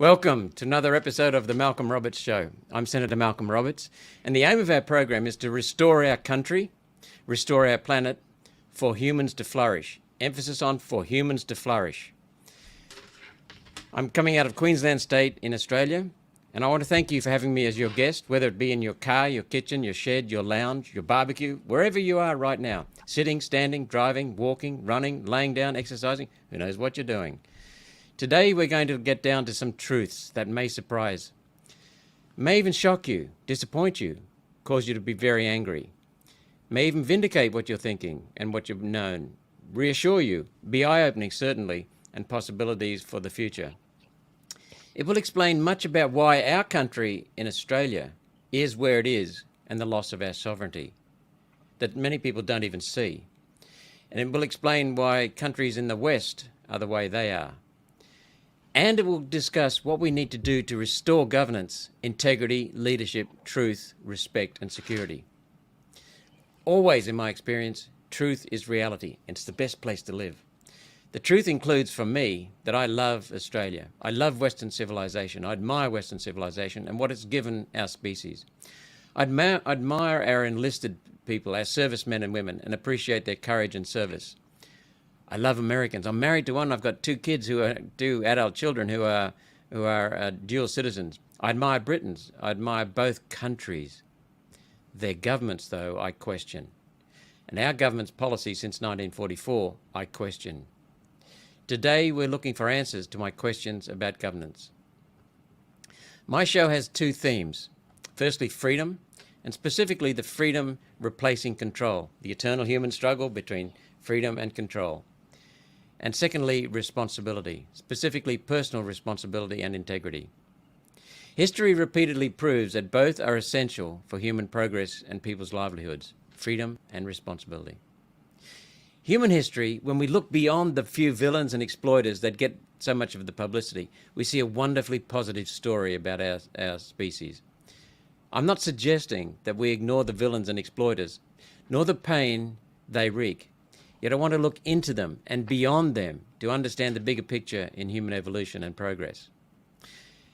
Welcome to another episode of the Malcolm Roberts Show. I'm Senator Malcolm Roberts, and the aim of our program is to restore our country, restore our planet, for humans to flourish. Emphasis on for humans to flourish. I'm coming out of Queensland State in Australia, and I want to thank you for having me as your guest, whether it be in your car, your kitchen, your shed, your lounge, your barbecue, wherever you are right now. Sitting, standing, driving, walking, running, laying down, exercising, who knows what you're doing. Today we're going to get down to some truths that may surprise, may even shock you, disappoint you, cause you to be very angry, may even vindicate what you're thinking and what you've known, reassure you, be eye-opening certainly, and possibilities for the future. It will explain much about why our country in Australia is where it is and the loss of our sovereignty that many people don't even see. And it will explain why countries in the West are the way they are. And it will discuss what we need to do to restore governance, integrity, leadership, truth, respect, and security. Always, in my experience, truth is reality, and it's the best place to live. The truth includes, for me, that I love Australia. I love Western civilization. I admire Western civilization and what it's given our species. I admire our enlisted people, our servicemen and women, and appreciate their courage and service. I love Americans. I'm married to one. I've got two kids two adult children who are dual citizens. I admire Britons. I admire both countries. Their governments, though, I question. And our government's policy since 1944, I question. Today, we're looking for answers to my questions about governance. My show has two themes. Firstly, freedom, and specifically the freedom replacing control, the eternal human struggle between freedom and control. And secondly, responsibility, specifically personal responsibility and integrity. History repeatedly proves that both are essential for human progress and people's livelihoods, freedom and responsibility. Human history, when we look beyond the few villains and exploiters that get so much of the publicity, we see a wonderfully positive story about our species. I'm not suggesting that we ignore the villains and exploiters, nor the pain they wreak. Yet I want to look into them and beyond them to understand the bigger picture in human evolution and progress.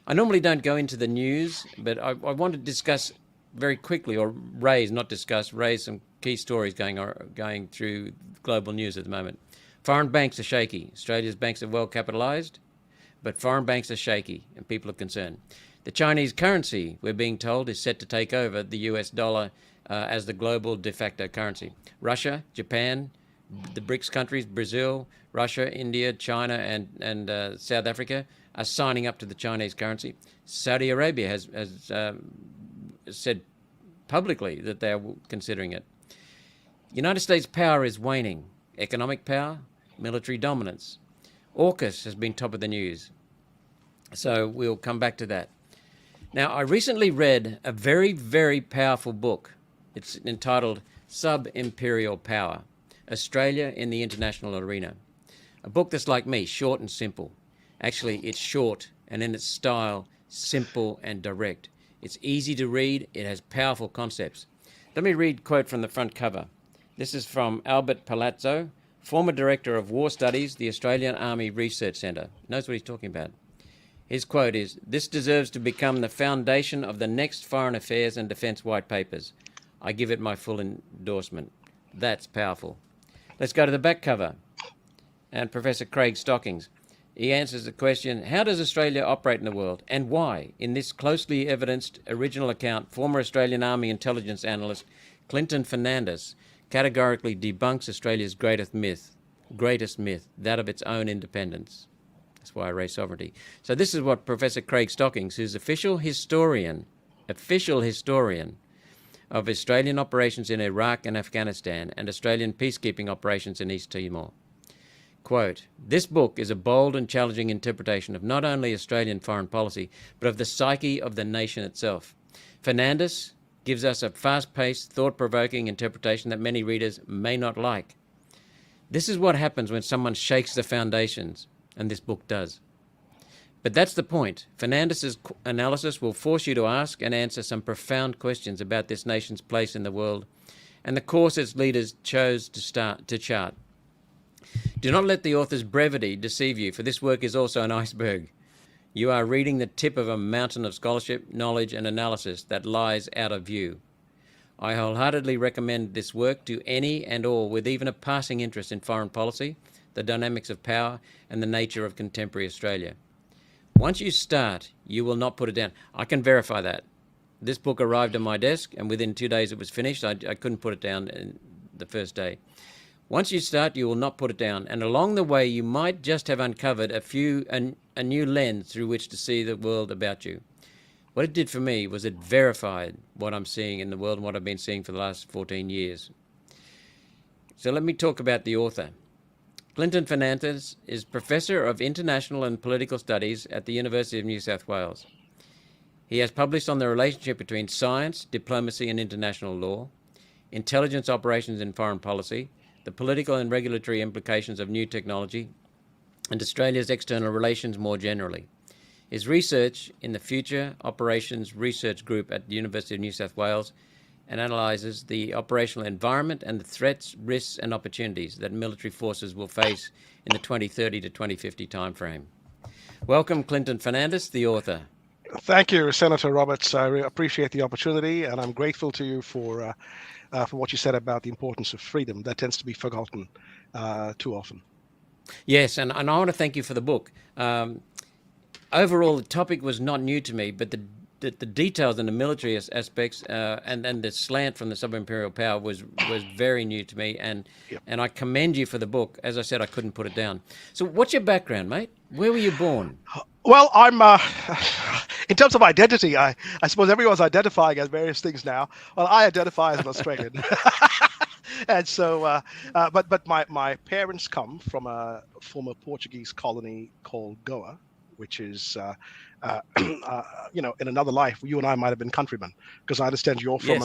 I normally don't go into the news, but I want to discuss very quickly, or raise some key stories going through global news at the moment. Foreign banks are shaky. Australia's banks are well capitalised, but foreign banks are shaky and people are concerned. The Chinese currency, we're being told, is set to take over the US dollar as the global de facto currency. Russia, Japan, the BRICS countries, Brazil, Russia, India, China, and South Africa are signing up to the Chinese currency. Saudi Arabia has said publicly that they are considering it. United States power is waning. Economic power, military dominance. AUKUS has been top of the news. So we'll come back to that. Now, I recently read a very, very powerful book. It's entitled SubImperial Power, Australia in the International Arena. A book that's like me, short and simple. Actually, it's short and in its style, simple and direct. It's easy to read. It has powerful concepts. Let me read a quote from the front cover. This is from Albert Palazzo, former Director of War Studies, the Australian Army Research Centre. He knows what he's talking about. His quote is, "This deserves to become the foundation of the next Foreign Affairs and Defence White Papers. I give it my full endorsement." That's powerful. Let's go to the back cover. And Professor Craig Stockings, he answers the question, how does Australia operate in the world and why? In this closely evidenced original account, former Australian Army intelligence analyst Clinton Fernandes categorically debunks Australia's greatest myth, that of its own independence. That's why I raise sovereignty. So this is what Professor Craig Stockings, who's official historian of Australian operations in Iraq and Afghanistan and Australian peacekeeping operations in East Timor. Quote, "This book is a bold and challenging interpretation of not only Australian foreign policy, but of the psyche of the nation itself. Fernandes gives us a fast-paced, thought-provoking interpretation that many readers may not like. This is what happens when someone shakes the foundations, and this book does. But that's the point. Fernandes's analysis will force you to ask and answer some profound questions about this nation's place in the world and the course its leaders chose to chart. Do not let the author's brevity deceive you, for this work is also an iceberg. You are reading the tip of a mountain of scholarship, knowledge, and analysis that lies out of view. I wholeheartedly recommend this work to any and all with even a passing interest in foreign policy, the dynamics of power, and the nature of contemporary Australia. Once you start, you will not put it down. I can verify that. This book arrived on my desk, and within 2 days it was finished. I couldn't put it down in the first day. Once you start, you will not put it down. And along the way, you might just have uncovered a new lens through which to see the world about you. What it did for me was it verified what I'm seeing in the world and what I've been seeing for the last 14 years. So let me talk about the author. Clinton Fernandes is Professor of International and Political Studies at the University of New South Wales. He has published on the relationship between science, diplomacy and international law, intelligence operations and foreign policy, the political and regulatory implications of new technology, and Australia's external relations more generally. His research in the Future Operations Research Group at the University of New South Wales and analyses the operational environment and the threats, risks and opportunities that military forces will face in the 2030 to 2050 timeframe. Welcome, Clinton Fernandes, the author. Thank you, Senator Roberts. I appreciate the opportunity, and I'm grateful to you for what you said about the importance of freedom. That tends to be forgotten too often. Yes, and I want to thank you for the book. Overall, the topic was not new to me, but the details and the military aspects and the slant from the sub-imperial power was very new to me, and I commend you for the book. As I said, I couldn't put it down. So what's your background, mate? Where were you born? Well, I'm in terms of identity, I suppose everyone's identifying as various things now. Well, I identify as an Australian. And so, but my parents come from a former Portuguese colony called Goa, which is, in another life, you and I might have been countrymen, because I understand you're from you're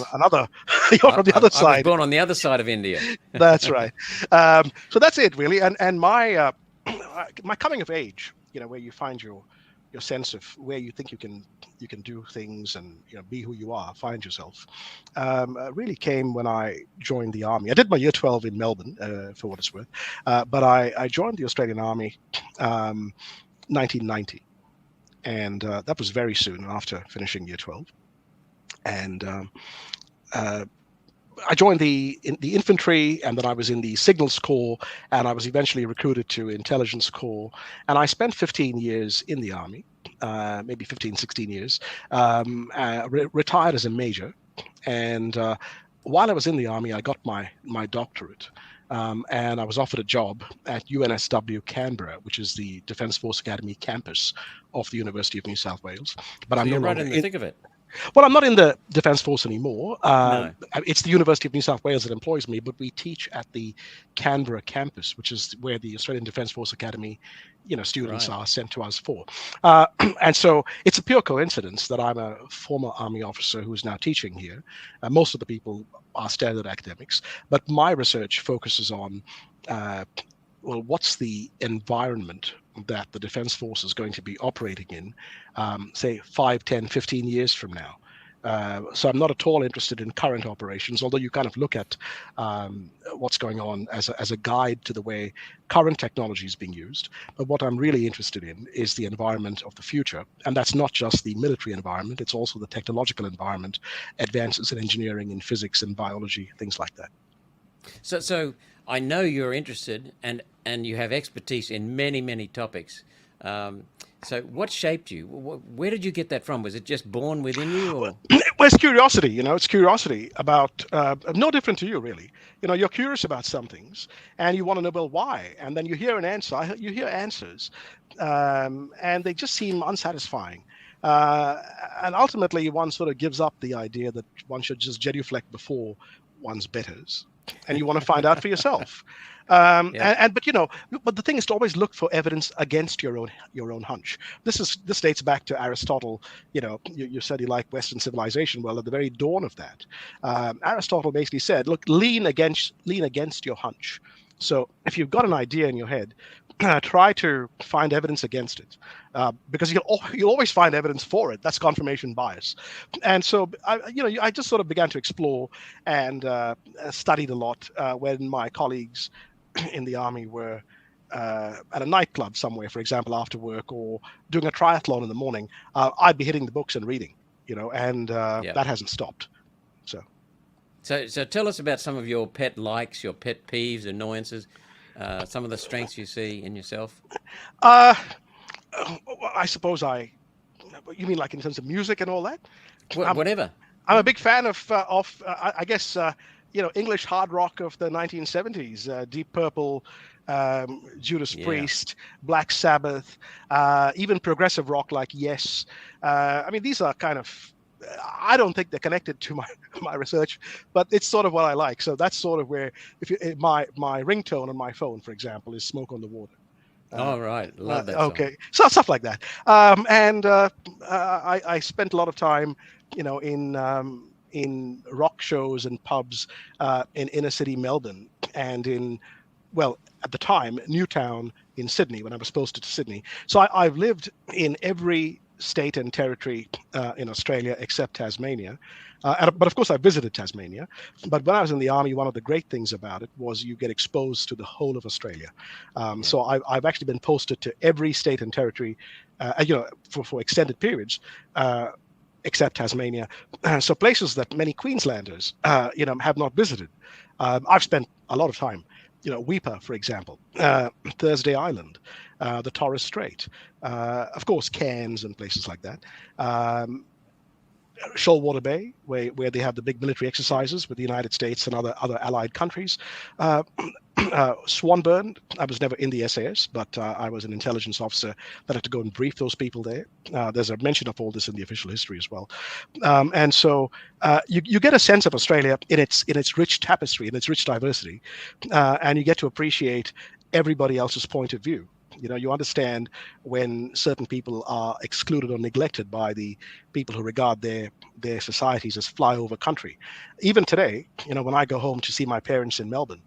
from the other side. I was born on the other side of India. That's right. So that's it, really. And my coming of age, where you find your sense of where you think you can do things and be who you are, find yourself, really came when I joined the army. I did my year 12 in Melbourne, for what it's worth, but I joined the Australian Army 1990, and that was very soon after finishing year 12. And I joined the infantry, and then I was in the signals corps, and I was eventually recruited to intelligence corps, and I spent 15 years in the army, maybe 15, 16 years, retired as a major. And while I was in the army, I got my doctorate. And I was offered a job at UNSW Canberra, which is the Defence Force Academy campus of the University of New South Wales. But so I'm you're no right longer in the thick of it. Well, I'm not in the Defence Force anymore. No. It's the University of New South Wales that employs me, but we teach at the Canberra campus, which is where the Australian Defence Force Academy, students are sent to us for. And so it's a pure coincidence that I'm a former Army officer who's now teaching here. Most of the people are standard academics, but my research focuses on what's the environment that the Defence Force is going to be operating in, say 5, 10, 15 years from now. So I'm not at all interested in current operations, although you kind of look at what's going on as a guide to the way current technology is being used. But what I'm really interested in is the environment of the future. And that's not just the military environment, it's also the technological environment, advances in engineering, in physics and biology, things like that. So I know you're interested and you have expertise in many, many topics. So what shaped you? Where did you get that from? Was it just born within you? Or? Well, it's curiosity, it's curiosity about, no different to you, really. You're curious about some things and you want to know, well, why? And then you hear an answer, you hear answers, and they just seem unsatisfying. And ultimately, one sort of gives up the idea that one should just genuflect before one's betters, and you want to find out for yourself. But the thing is to always look for evidence against your own hunch. This dates back to Aristotle. You said you like Western civilization. Well, at the very dawn of that, Aristotle basically said, look, lean against your hunch. So if you've got an idea in your head, try to find evidence against it, because you'll always find evidence for it. That's confirmation bias. And so I just sort of began to explore and studied a lot when my colleagues in the army were at a nightclub somewhere, for example, after work, or doing a triathlon in the morning, I'd be hitting the books and reading, and that hasn't stopped. So tell us about some of your pet likes, your pet peeves, annoyances, some of the strengths you see in yourself. Uh, I suppose you mean like in terms of music and all that? Whatever. I'm a big fan of I guess English hard rock of the 1970s, Deep Purple, Judas Priest, Black Sabbath, even progressive rock like Yes. I mean, these are kind of, I don't think they're connected to my research, but it's sort of what I like. So that's sort of where, my ringtone on my phone, for example, is "Smoke on the Water." Right, love that song. Okay, so stuff like that. I spent a lot of time, in rock shows and pubs in inner city Melbourne, and at the time, Newtown in Sydney, when I was posted to Sydney. So I've lived in every state and territory in Australia except Tasmania. But of course, I visited Tasmania. But when I was in the army, one of the great things about it was you get exposed to the whole of Australia. So I've actually been posted to every state and territory, for extended periods, except Tasmania. So places that many Queenslanders, have not visited. I've spent a lot of time. Weipa, for example, Thursday Island, the Torres Strait, of course, Cairns and places like that. Shoalwater Bay, where they have the big military exercises with the United States and other allied countries. Swanbourne, I was never in the SAS, but I was an intelligence officer that had to go and brief those people there. There's a mention of all this in the official history as well. And so you get a sense of Australia in its rich tapestry, in its rich diversity, and you get to appreciate everybody else's point of view. You understand when certain people are excluded or neglected by the people who regard their societies as flyover country. Even today, when I go home to see my parents in Melbourne,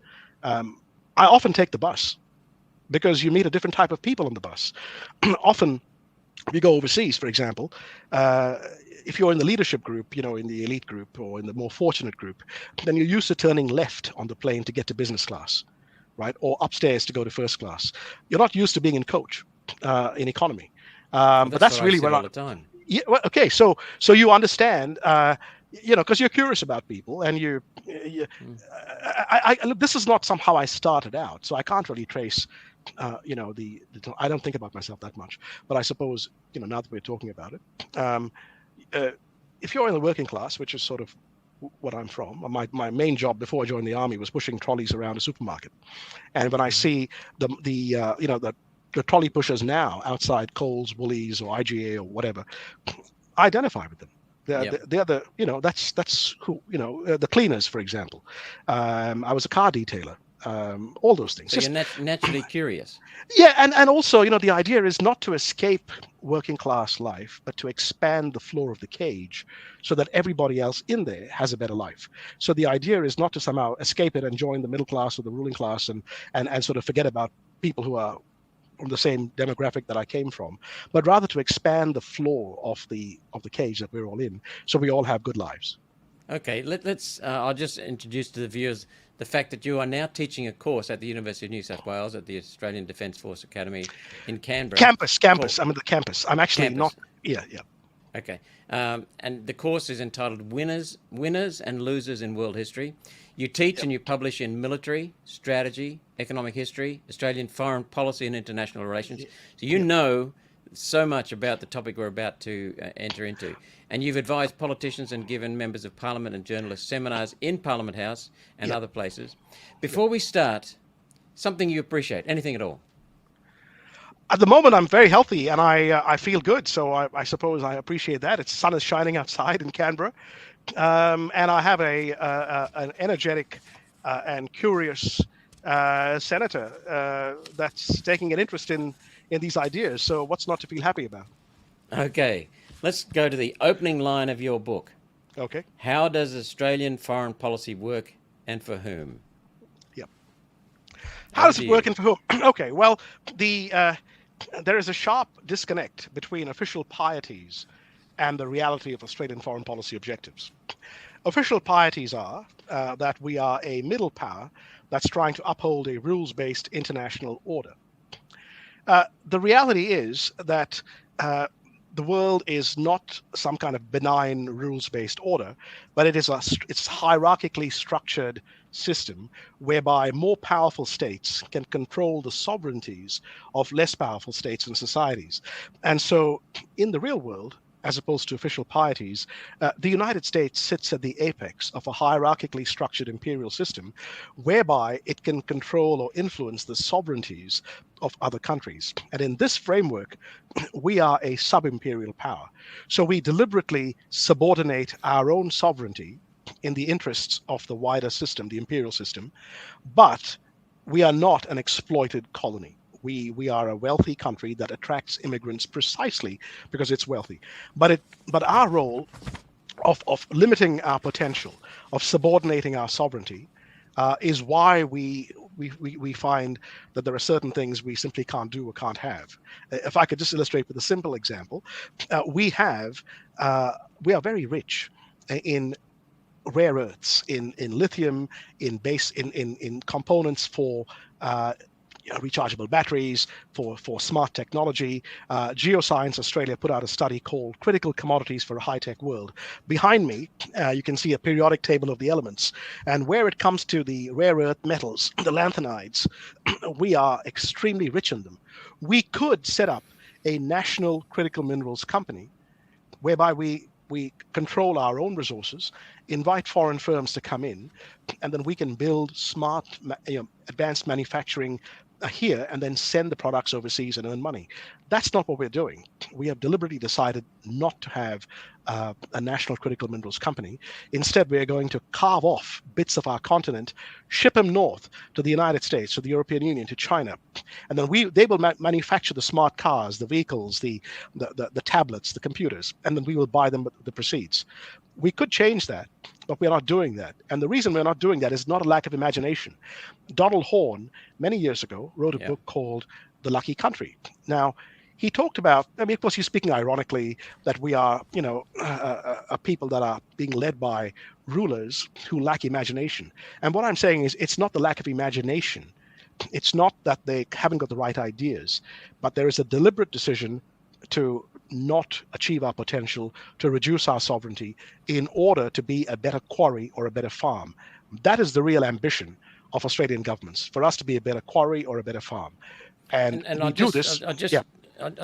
I often take the bus because you meet a different type of people on the bus. Often, if you go overseas, for example, if you're in the leadership group, in the elite group or in the more fortunate group, then you're used to turning left on the plane to get to business class. Right, or upstairs to go to first class. You're not used to being in coach, in economy. But that's really what I say all the time. Yeah. Well, okay. So you understand, because you're curious about people, and look, this is not somehow I started out, so I can't really trace. I don't think about myself that much, but I suppose now that we're talking about it, if you're in the working class, which is sort of what I'm from. My main job before I joined the army was pushing trolleys around a supermarket, and when I see the trolley pushers now outside Coles, Woolies, or IGA or whatever, I identify with them. They're that's who the cleaners, for example. I was a car detailer. All those things. So you're naturally curious. Yeah, and also, the idea is not to escape working class life, but to expand the floor of the cage so that everybody else in there has a better life. So the idea is not to somehow escape it and join the middle class or the ruling class and sort of forget about people who are from the same demographic that I came from, but rather to expand the floor of the cage that we're all in, so we all have good lives. Okay, let's. I'll just introduce to the viewers the fact that you are now teaching a course at the University of New South Wales at the Australian Defence Force Academy in Canberra. Campus. I'm at the campus. I'm actually not. Yeah. Okay, and the course is entitled "Winners and Losers in World History." You teach and you publish in military, strategy, economic history, Australian foreign policy and international relations. So you know so much about the topic we're about to enter into. And you've advised politicians and given members of Parliament and journalists seminars in Parliament House and other places. Before we start, something you appreciate, anything at all? At the moment, I'm very healthy and I feel good. So I suppose I appreciate that. The sun is shining outside in Canberra. And I have an energetic and curious senator that's taking an interest in these ideas. So what's not to feel happy about? Okay, let's go to the opening line of your book. Okay. How does Australian foreign policy work and for whom? Yep. How does it work and for whom? Okay, well, there is a sharp disconnect between official pieties and the reality of Australian foreign policy objectives. Official pieties are that we are a middle power that's trying to uphold a rules-based international order. The reality is that the world is not some kind of benign rules-based order, but it's hierarchically structured system whereby more powerful states can control the sovereignties of less powerful states and societies. And so in the real world, as opposed to official pieties, the United States sits at the apex of a hierarchically structured imperial system whereby it can control or influence the sovereignties of other countries. And in this framework, we are a sub-imperial power. So we deliberately subordinate our own sovereignty in the interests of the wider system, the imperial system, but we are not an exploited colony. We are a wealthy country that attracts immigrants precisely because it's wealthy. But our role of limiting our potential, of subordinating our sovereignty, is why we find that there are certain things we simply can't do or can't have. If I could just illustrate with a simple example, we are very rich in rare earths, in lithium, in components for rechargeable batteries, for smart technology. Geoscience Australia put out a study called Critical Commodities for a High-Tech World. Behind me, you can see a periodic table of the elements. And where it comes to the rare earth metals, the lanthanides, we are extremely rich in them. We could set up a national critical minerals company whereby we control our own resources, invite foreign firms to come in, and then we can build smart, advanced manufacturing here and then send the products overseas and earn money. That's not what we're doing. We have deliberately decided not to have a national critical minerals company. Instead, we're going to carve off bits of our continent, ship them north to the United States, to the European Union, to China, and then they will manufacture the smart cars, the vehicles, the tablets, the computers, and then we will buy them with the proceeds. We could change that, but we're not doing that. And the reason we're not doing that is not a lack of imagination. Donald Horne, many years ago, wrote a book called The Lucky Country. Now, he talked about, of course, he's speaking ironically that we are, a people that are being led by rulers who lack imagination. And what I'm saying is it's not the lack of imagination. It's not that they haven't got the right ideas, but there is a deliberate decision to not achieve our potential, to reduce our sovereignty in order to be a better quarry or a better farm. That is the real ambition of Australian governments, for us to be a better quarry or a better farm. And I'll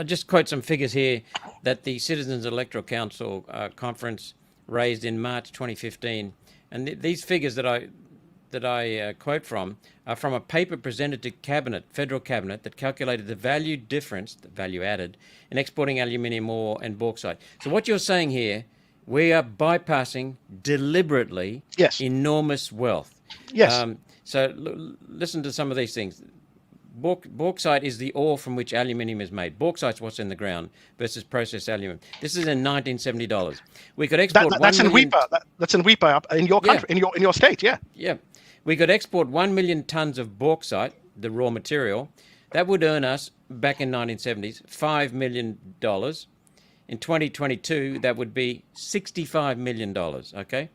just quote some figures here that the Citizens Electoral Council conference raised in March 2015. And these figures that I quote from are from a paper presented to federal cabinet, that calculated the value difference, the value added, in exporting aluminium ore and bauxite. So what you're saying here, we are bypassing deliberately enormous wealth. Yes. So listen to some of these things. Bauxite is the ore from which aluminium is made. Bauxite's what's in the ground versus processed aluminium. This is in $1970. We could export that's in Weipa. That's in Weipa up in your country, in your state. Yeah. Yeah. We could export 1 million tons of bauxite, the raw material. That would earn us, back in 1970s, $5 million. In 2022, that would be $65 million, okay?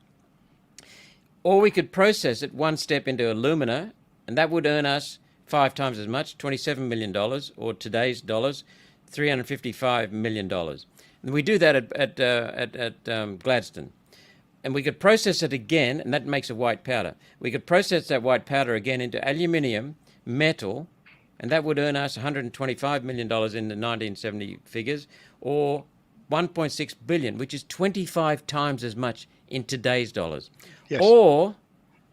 Or we could process it one step into alumina, and that would earn us 5 times as much, $27 million, or today's dollars, $355 million. And we do that at Gladstone. And we could process it again, and that makes a white powder. We could process that white powder again into aluminium, metal, and that would earn us $125 million in the 1970 figures, or $1.6 billion, which is 25 times as much in today's dollars. Yes. Or,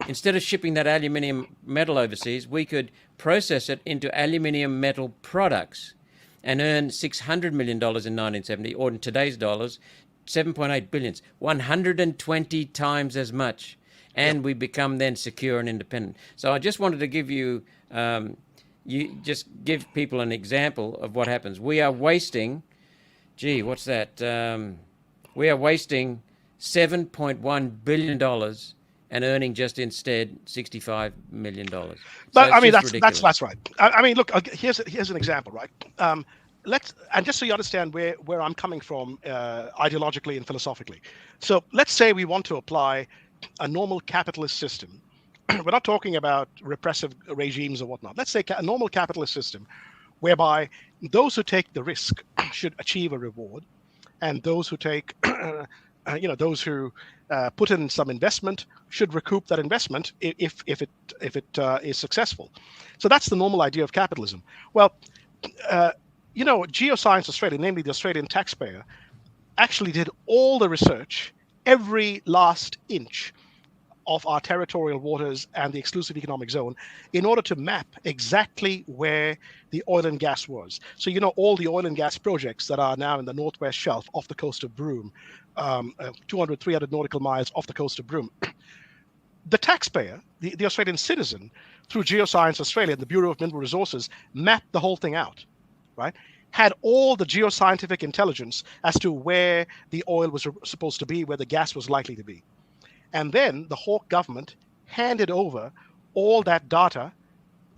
instead of shipping that aluminium metal overseas, we could process it into aluminium metal products and earn $600 million in 1970, or in today's dollars, 7.8 billion, 120 times as much, and we become then secure and independent. So I just wanted to give you give people an example of what happens. We are wasting, what's that? We are wasting $7.1 billion and earning just instead $65 million. But that's right. Look, here's an example, right? And just so you understand where I'm coming from ideologically and philosophically. So let's say we want to apply a normal capitalist system. We're not talking about repressive regimes or whatnot. Let's say a normal capitalist system whereby those who take the risk should achieve a reward, and those who take, those who put in some investment should recoup that investment if it is successful. So that's the normal idea of capitalism. Well, Geoscience Australia, namely the Australian taxpayer, actually did all the research, every last inch of our territorial waters and the exclusive economic zone, in order to map exactly where the oil and gas was. So all the oil and gas projects that are now in the northwest shelf off the coast of Broome, 200, 300 nautical miles off the coast of Broome. The taxpayer, the Australian citizen, through Geoscience Australia and the Bureau of Mineral Resources, mapped the whole thing out, right? Had all the geoscientific intelligence as to where the oil was supposed to be, where the gas was likely to be. And then the Hawke government handed over all that data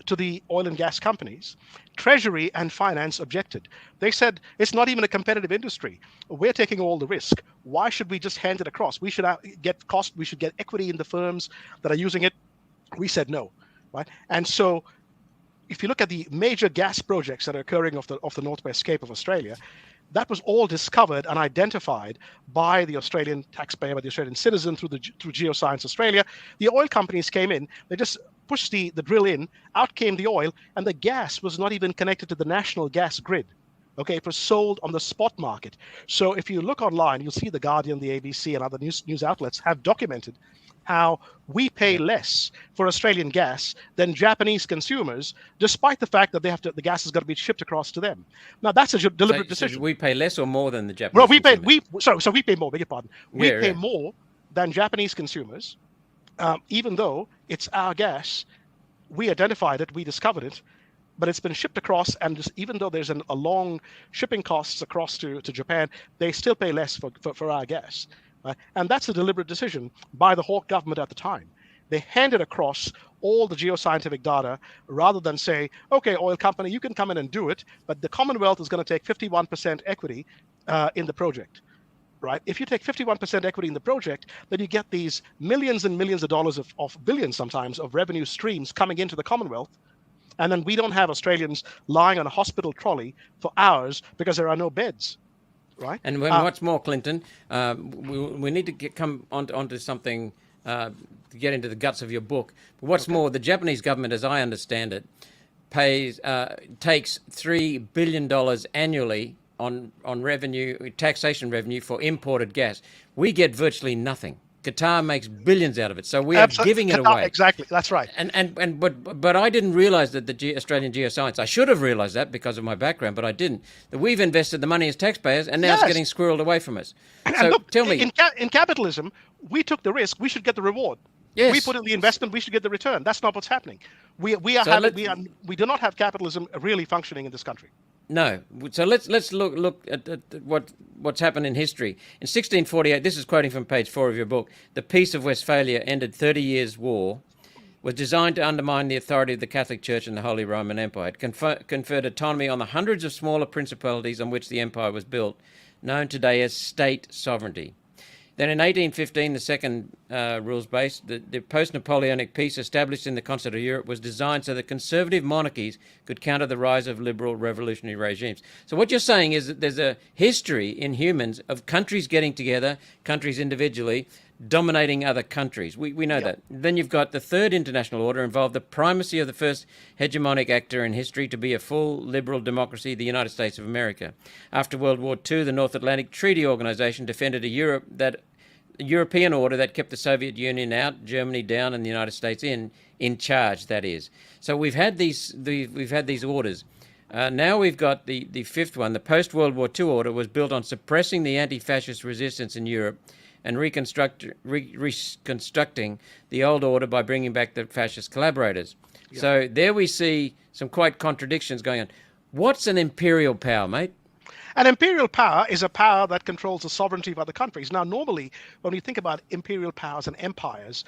to the oil and gas companies. Treasury and finance objected. They said, it's not even a competitive industry. We're taking all the risk. Why should we just hand it across? We should get cost. We should get equity in the firms that are using it. We said no, right? And so if you look at the major gas projects that are occurring off the Northwest Cape of Australia, that was all discovered and identified by the Australian taxpayer, by the Australian citizen through Geoscience Australia. The oil companies came in, they just pushed the drill in, out came the oil, and the gas was not even connected to the national gas grid. Okay, it was sold on the spot market. So if you look online, you'll see The Guardian, the ABC, and other news outlets have documented how we pay less for Australian gas than Japanese consumers, despite the fact that the gas has got to be shipped across to them. Now that's a deliberate decision. So we pay less or more than the Japanese? Well, we pay more. Beg your pardon. We pay more than Japanese consumers, even though it's our gas. We identified it, we discovered it, but it's been shipped across, and even though there's a long shipping costs across to Japan, they still pay less for our gas. And that's a deliberate decision by the Hawke government at the time. They handed across all the geoscientific data rather than say, okay, oil company, you can come in and do it, but the Commonwealth is going to take 51% equity in the project, right? If you take 51% equity in the project, then you get these millions and millions of dollars of billions sometimes of revenue streams coming into the Commonwealth. And then we don't have Australians lying on a hospital trolley for hours because there are no beds. Right. And what's more, Clinton, we need to come onto something to get into the guts of your book. But what's more, the Japanese government, as I understand it, takes $3 billion annually on revenue, taxation revenue for imported gas. We get virtually nothing. Qatar makes billions out of it, so we are giving it away. Exactly, that's right. But I didn't realise that the Australian Geoscience, I should have realised that because of my background, but I didn't. That we've invested the money as taxpayers, and now it's getting squirreled away from us. So look, tell me, in capitalism, we took the risk. We should get the reward. Yes. We put in the investment. We should get the return. That's not what's happening. We do not have capitalism really functioning in this country. No. So let's look at what's happened in history. In 1648, this is quoting from page 4 of your book, the Peace of Westphalia ended 30 years' war, was designed to undermine the authority of the Catholic Church and the Holy Roman Empire. It conferred autonomy on the hundreds of smaller principalities on which the empire was built, known today as state sovereignty. Then in 1815, the second rules-based, the post-Napoleonic peace established in the continent of Europe was designed so that conservative monarchies could counter the rise of liberal revolutionary regimes. So what you're saying is that there's a history in humans of countries getting together, countries individually, dominating other countries. We know that. Then you've got the Third International Order involved the primacy of the first hegemonic actor in history to be a full liberal democracy, the United States of America. After World War II, the North Atlantic Treaty Organization defended a European order that kept the Soviet Union out, Germany down, and the United States in charge, that is. So we've had these orders. Now we've got the fifth one. The post-World War II order was built on suppressing the anti-fascist resistance in Europe and reconstructing the old order by bringing back the fascist collaborators. Yeah. So there we see some quite contradictions going on. What's an imperial power, mate? An imperial power is a power that controls the sovereignty of other countries. Now, normally, when we think about imperial powers and empires,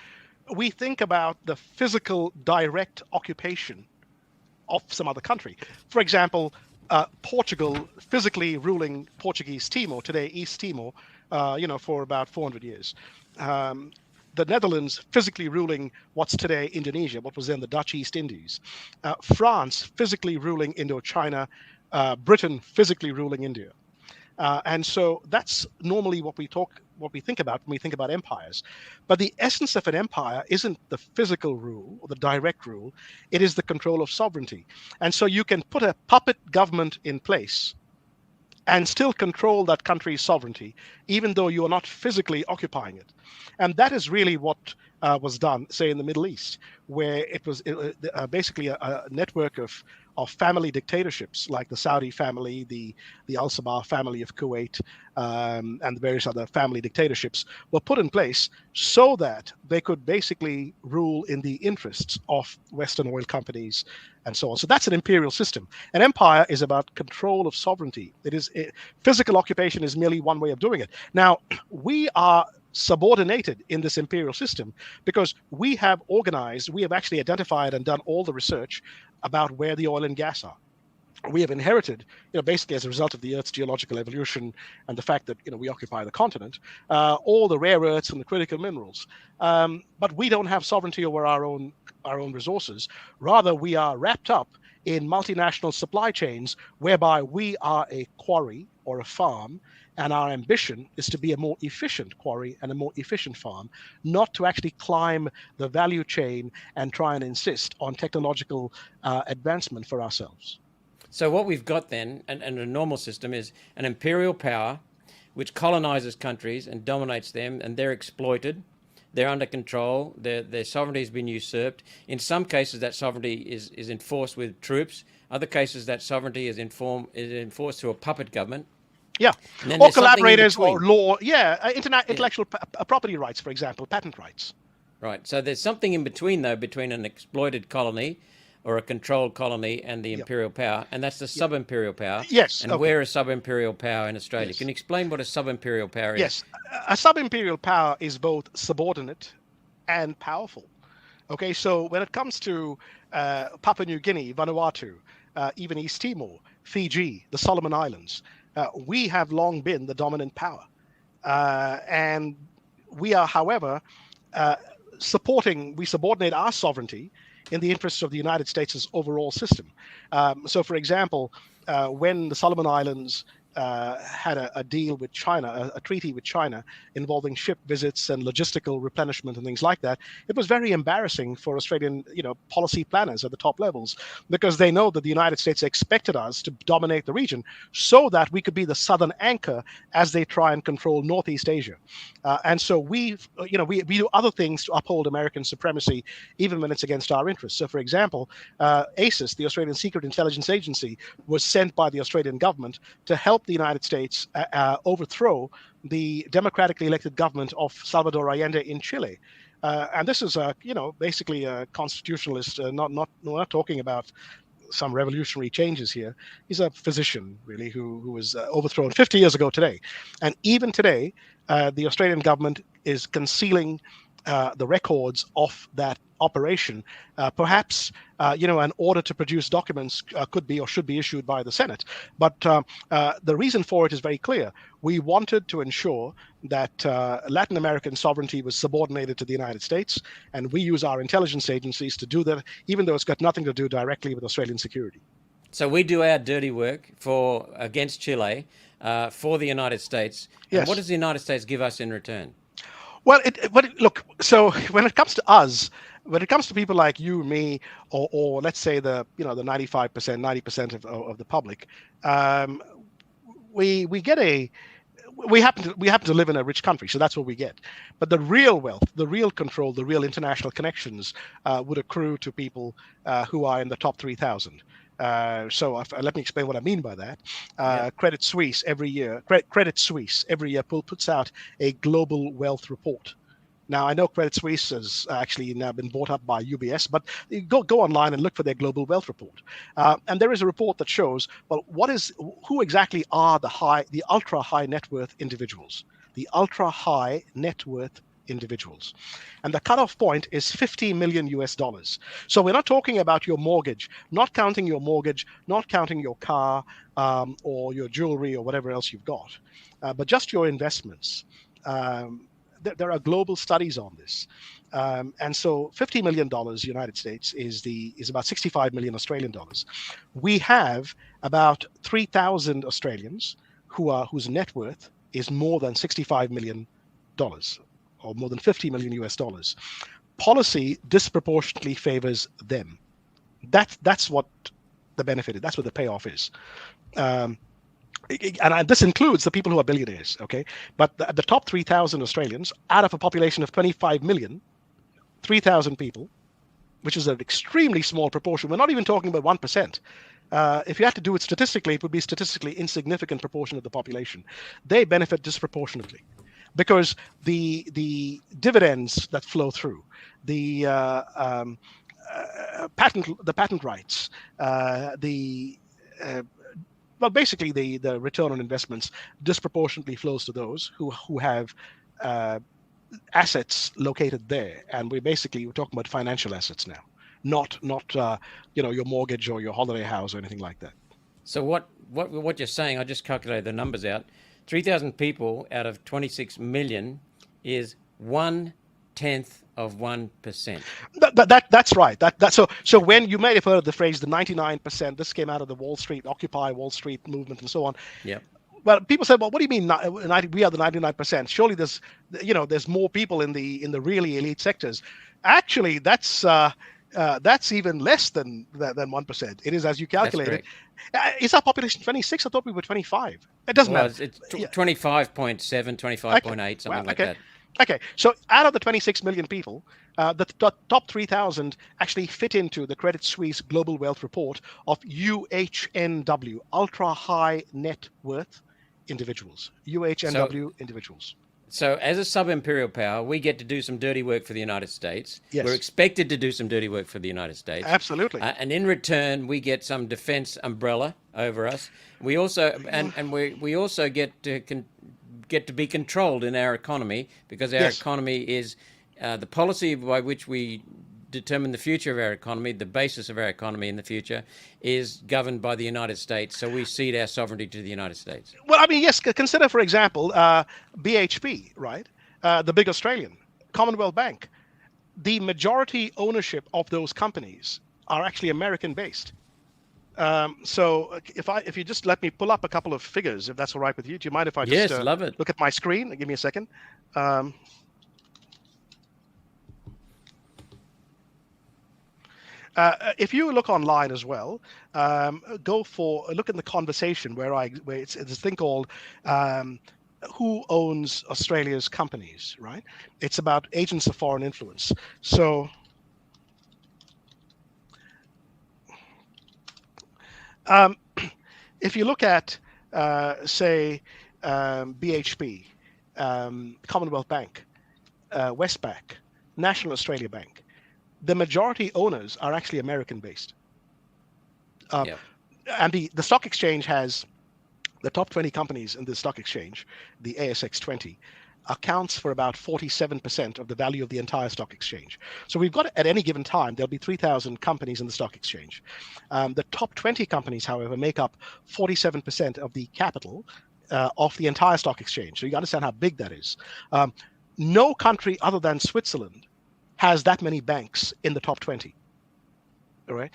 we think about the physical, direct occupation of some other country. For example, Portugal physically ruling Portuguese Timor, today East Timor, for about 400 years. the Netherlands physically ruling what's today Indonesia, what was then the Dutch East Indies, France physically ruling Indochina, Britain physically ruling India. And so that's normally what we think about when we think about empires. But the essence of an empire isn't the physical rule or the direct rule, it is the control of sovereignty. And so you can put a puppet government in place and still control that country's sovereignty, even though you are not physically occupying it. And that is really what was done, say, in the Middle East, where it was basically a network of family dictatorships, like the Saudi family, the Al Sabah family of Kuwait, and the various other family dictatorships were put in place so that they could basically rule in the interests of Western oil companies and so on. So that's an imperial system. An empire is about control of sovereignty. Physical occupation is merely one way of doing it. Now, we are subordinated in this imperial system because we have actually identified and done all the research about where the oil and gas are. We have inherited, basically as a result of the Earth's geological evolution and the fact that, we occupy the continent, all the rare earths and the critical minerals. But we don't have sovereignty over our own resources. Rather, we are wrapped up in multinational supply chains whereby we are a quarry or a farm, and our ambition is to be a more efficient quarry and a more efficient farm, not to actually climb the value chain and try and insist on technological advancement for ourselves. So what we've got then, and a normal system, is an imperial power which colonizes countries and dominates them, and they're exploited. They're under control. Their sovereignty has been usurped. In some cases, that sovereignty is enforced with troops. Other cases, that sovereignty is enforced through a puppet government. Yeah, or collaborators or law. Yeah, intellectual property rights, for example, patent rights. Right. So there's something in between, though, between an exploited colony or a controlled colony and the imperial power, and that's the sub-imperial power. Yes. And we're a sub-imperial power in Australia. Yes. Can you explain what a sub-imperial power is? Yes. A sub-imperial power is both subordinate and powerful. Okay, so when it comes to Papua New Guinea, Vanuatu, even East Timor, Fiji, the Solomon Islands, we have long been the dominant power. And we are, however, we subordinate our sovereignty in the interests of the United States' overall system. So, for example, when the Solomon Islands had a deal with China, a treaty with China involving ship visits and logistical replenishment and things like that, it was very embarrassing for Australian, policy planners at the top levels, because they know that the United States expected us to dominate the region so that we could be the southern anchor as they try and control Northeast Asia. And so we do other things to uphold American supremacy, even when it's against our interests. So, for example, ASIS, the Australian Secret Intelligence Agency, was sent by the Australian government to help the United States overthrow the democratically elected government of Salvador Allende in Chile. And this is basically a constitutionalist, we're not talking about some revolutionary changes here. He's a physician, really, who was overthrown 50 years ago today. And even today, the Australian government is concealing the records of that operation. Perhaps, an order to produce documents could be or should be issued by the Senate. But the reason for it is very clear. We wanted to ensure that Latin American sovereignty was subordinated to the United States, and we use our intelligence agencies to do that, even though it's got nothing to do directly with Australian security. So we do our dirty work against Chile for the United States. Yes. And what does the United States give us in return? Well, look, so when it comes to us, when it comes to people like you, me, or let's say the 95%, 90% of the public, we happen to live in a rich country, so that's what we get. But the real wealth, the real control, the real international connections would accrue to people who are in the top 3,000. So let me explain what I mean by that. Credit Suisse every year puts out a global wealth report. Now, I know Credit Suisse has actually now been bought up by UBS, but go online and look for their global wealth report. And there is a report that shows, well, who exactly are the ultra high net worth individuals? The ultra high net worth individuals. And the cutoff point is $50 million US. So we're not talking about your mortgage, not counting your mortgage, not counting your car or your jewelry or whatever else you've got, but just your investments. there are global studies on this. And so $50 million United States is about 65 million Australian dollars. We have about 3,000 Australians whose net worth is more than $65 million or more than 50 million US dollars. Policy disproportionately favors them. That's what the benefit is. That's what the payoff is. And this includes the people who are billionaires, okay? But the top 3,000 Australians, out of a population of 25 million, 3,000 people, which is an extremely small proportion. We're not even talking about 1%. If you had to do it statistically, it would be statistically insignificant proportion of the population. They benefit disproportionately because the dividends that flow through, the patent rights, basically the return on investments disproportionately flows to those who have assets located there, and we're talking about financial assets now, not your mortgage or your holiday house or anything like that. So what you're saying, I just calculated the numbers out. 3,000 people out of 26 million is 1/10 of 1%. That's right. So when you may have heard the phrase the 99%, this came out of the Occupy Wall Street movement and so on. Yeah. Well, people say, well, what do you mean we are the 99%? Surely there's more people in the really elite sectors. Actually, that's even less than 1%. It is as you calculated. Is our population 26? I thought we were 25. It doesn't matter. It's 25.7, 25.8, something like that. Okay, so out of the 26 million people, the top 3,000 actually fit into the Credit Suisse Global Wealth Report of UHNW, ultra high net worth individuals. UHNW individuals. So as a sub-imperial power, we get to do some dirty work for the United States. Yes. We're expected to do some dirty work for the United States. Absolutely. And in return, we get some defense umbrella over us. We also we also get to be controlled in our economy, because our economy is the policy by which we determine the future of our economy, the basis of our economy in the future, is governed by the United States. So we cede our sovereignty to the United States. Well, I mean, yes, consider, for example, BHP, right? The big Australian, Commonwealth Bank. The majority ownership of those companies are actually American-based. So if you just let me pull up a couple of figures, if that's all right with you. Do you mind if I just love it. Look at my screen? Give me a second. If you look online as well, look in the conversation where it's this thing called who owns Australia's companies, right? It's about agents of foreign influence. So if you look at, say, BHP, Commonwealth Bank, Westpac, National Australia Bank, the majority owners are actually American-based. And the stock exchange has the top 20 companies in the stock exchange, the ASX 20, accounts for about 47% of the value of the entire stock exchange. So we've got, at any given time, there'll be 3,000 companies in the stock exchange. The top 20 companies, however, make up 47% of the capital of the entire stock exchange. So you understand how big that is. No country other than Switzerland has that many banks in the top 20. All right.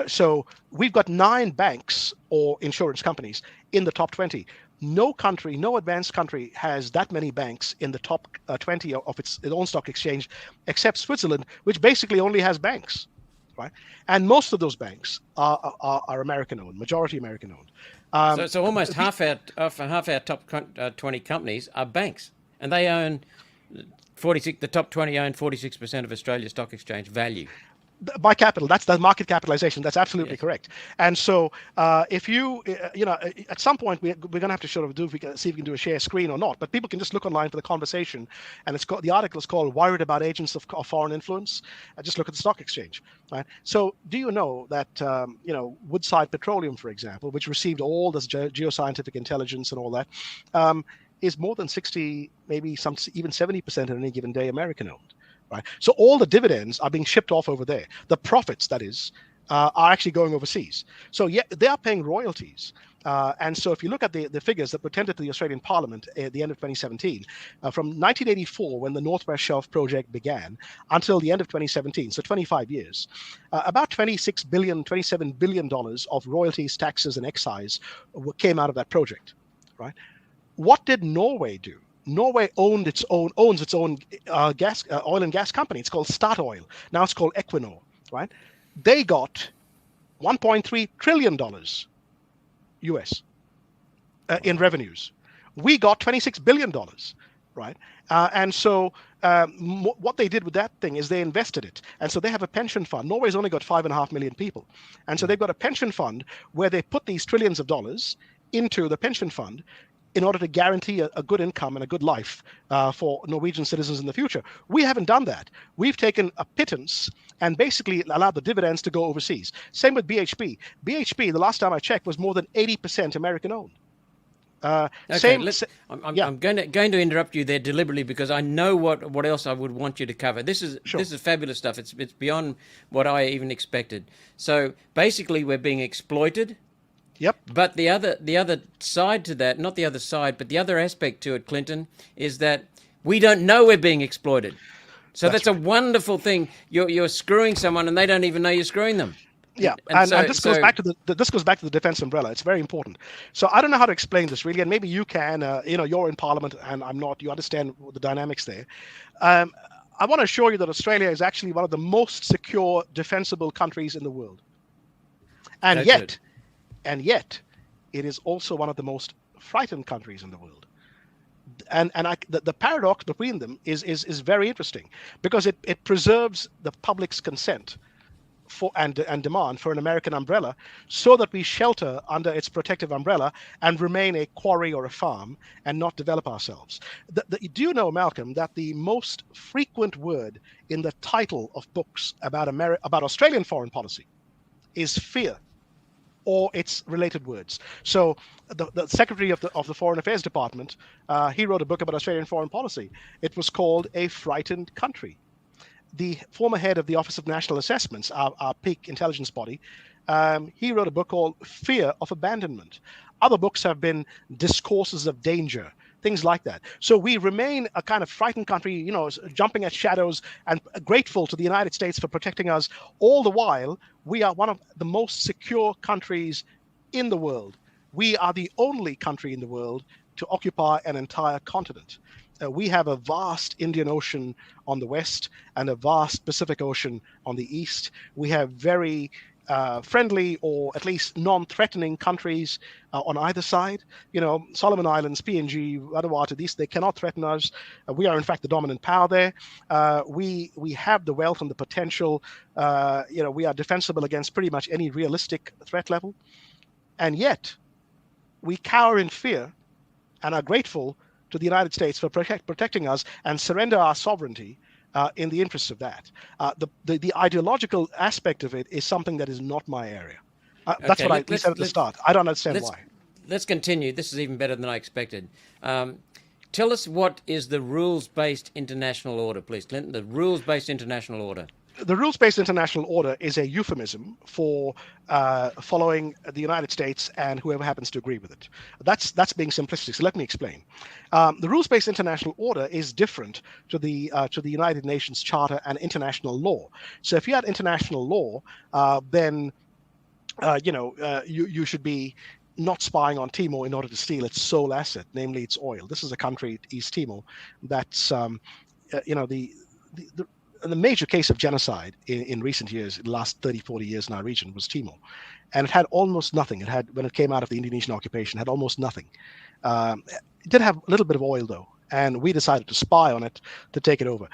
So we've got 9 banks or insurance companies in the top 20. No country, no advanced country has that many banks in the top 20 of its own stock exchange, except Switzerland, which basically only has banks, right? And most of those banks are American-owned, majority American-owned. So almost half our top 20 companies are banks, and they own 46. The top 20 own 46% of Australia's stock exchange value. By capital, that's the market capitalization. That's absolutely correct. And so, if you at some point we're going to have to sort of see if we can do a share screen or not. But people can just look online for the conversation, and the article is called "Worried About Agents of Foreign Influence." Just look at the stock exchange. Right? So, do you know that Woodside Petroleum, for example, which received all this geoscientific intelligence and all that, is more than 60, maybe even 70% on any given day American-owned. Right. So all the dividends are being shipped off over there. The profits, that is, are actually going overseas. So yeah, they are paying royalties. And so if you look at the figures that were tendered to the Australian Parliament at the end of 2017, from 1984, when the Northwest Shelf project began, until the end of 2017, so 25 years, about $26 billion, $27 billion of royalties, taxes, and excise came out of that project, right? What did Norway do? Norway owns its own oil and gas company. It's called Statoil. Now it's called Equinor, right? They got $1.3 trillion US in revenues. We got $26 billion, right? And so what they did with that thing is they invested it. And so they have a pension fund. Norway's only got 5.5 million people. And so they've got a pension fund where they put these trillions of dollars into the pension fund in order to guarantee a good income and a good life for Norwegian citizens in the future. We haven't done that. We've taken a pittance and basically allowed the dividends to go overseas. Same with BHP. BHP, the last time I checked, was more than 80% American-owned. Okay, I'm going to interrupt you there deliberately because I know what else I would want you to cover. This is fabulous stuff. It's beyond what I even expected. So basically, we're being exploited. Yep. But the other side to that, not the other side, but the other aspect to it, Clinton, is that we don't know we're being exploited. So that's right. A wonderful thing. You're screwing someone and they don't even know you're screwing them. Yeah, and this goes back to the defense umbrella. It's very important. So I don't know how to explain this really, and maybe you can. You're in Parliament and I'm not. You understand the dynamics there. I want to assure you that Australia is actually one of the most secure, defensible countries in the world, and yet, it is also one of the most frightened countries in the world. And the paradox between them is very interesting because it preserves the public's consent for and demand for an American umbrella so that we shelter under its protective umbrella and remain a quarry or a farm and not develop ourselves. Do you know, Malcolm, that the most frequent word in the title of books about Australian foreign policy is fear or its related words? So the Secretary of the Foreign Affairs Department, he wrote a book about Australian foreign policy. It was called A Frightened Country. The former head of the Office of National Assessments, our peak intelligence body, he wrote a book called Fear of Abandonment. Other books have been Discourses of Danger, things like that. So we remain a kind of frightened country, jumping at shadows and grateful to the United States for protecting us. All the while, we are one of the most secure countries in the world. We are the only country in the world to occupy an entire continent. We have a vast Indian Ocean on the west and a vast Pacific Ocean on the east. We have very friendly or at least non-threatening countries on either side. Solomon Islands, PNG, Vanuatu, they cannot threaten us. We are in fact the dominant power there. We have the wealth and the potential. We are defensible against pretty much any realistic threat level. And yet we cower in fear and are grateful to the United States for protecting us and surrender our sovereignty in the interests of that. The ideological aspect of it is something that is not my area. That's what we said at the start. I don't understand why. Let's continue. This is even better than I expected. Tell us what is the rules-based international order, please, Clinton, the rules-based international order. The rules-based international order is a euphemism for following the United States and whoever happens to agree with it. That's being simplistic. So let me explain. The rules-based international order is different to the United Nations Charter and international law. So if you had international law, then you should be not spying on Timor in order to steal its sole asset, namely its oil. This is a country, East Timor, that's the major case of genocide in recent years, in the last 30, 40 years in our region, was Timor. And it had almost nothing. When it came out of the Indonesian occupation, it had almost nothing. It did have a little bit of oil, though, and we decided to spy on it to take it over.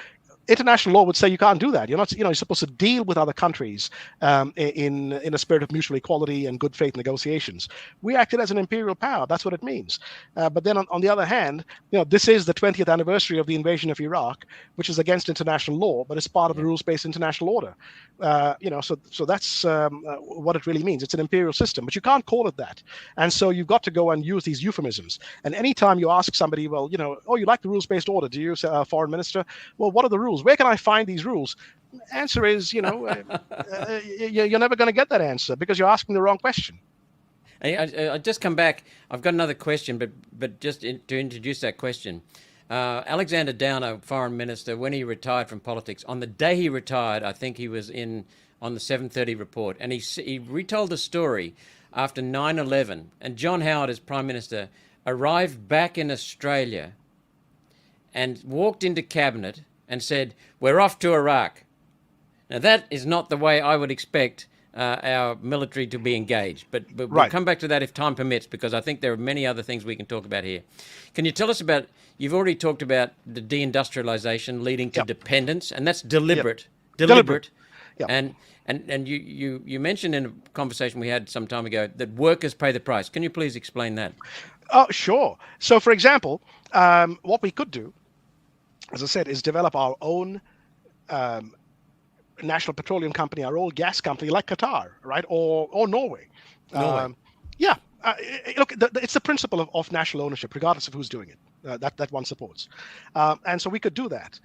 International law would say you can't do that. You're supposed to deal with other countries in a spirit of mutual equality and good faith negotiations. We acted as an imperial power. That's what it means. But then on the other hand, this is the 20th anniversary of the invasion of Iraq, which is against international law, but it's part of the rules-based international order. So that's what it really means. It's an imperial system, but you can't call it that. And so you've got to go and use these euphemisms. And anytime you ask somebody, well, you like the rules-based order, do you, foreign minister? Well, what are the rules? Where can I find these rules? Answer is, you're never going to get that answer because you're asking the wrong question. I just come back. I've got another question, but just to introduce that question. Alexander Downer, foreign minister, when he retired from politics, on the day he retired, I think he was on the 7:30 report, and he retold a story after 9/11, and John Howard, as prime minister, arrived back in Australia and walked into cabinet and said, "We're off to Iraq." Now that is not the way I would expect our military to be engaged, but we'll come back to that if time permits, because I think there are many other things we can talk about here. Can you tell us about, you've already talked about the deindustrialization leading to dependence, and that's deliberate. Yep. And you mentioned in a conversation we had some time ago that workers pay the price. Can you please explain that? Oh, sure. So, for example, what we could do, as I said, is develop our own national petroleum company, our own gas company, like Qatar, right, or Norway. Norway. Look, it's the principle of national ownership, regardless of who's doing it. That one supports, and so we could do that,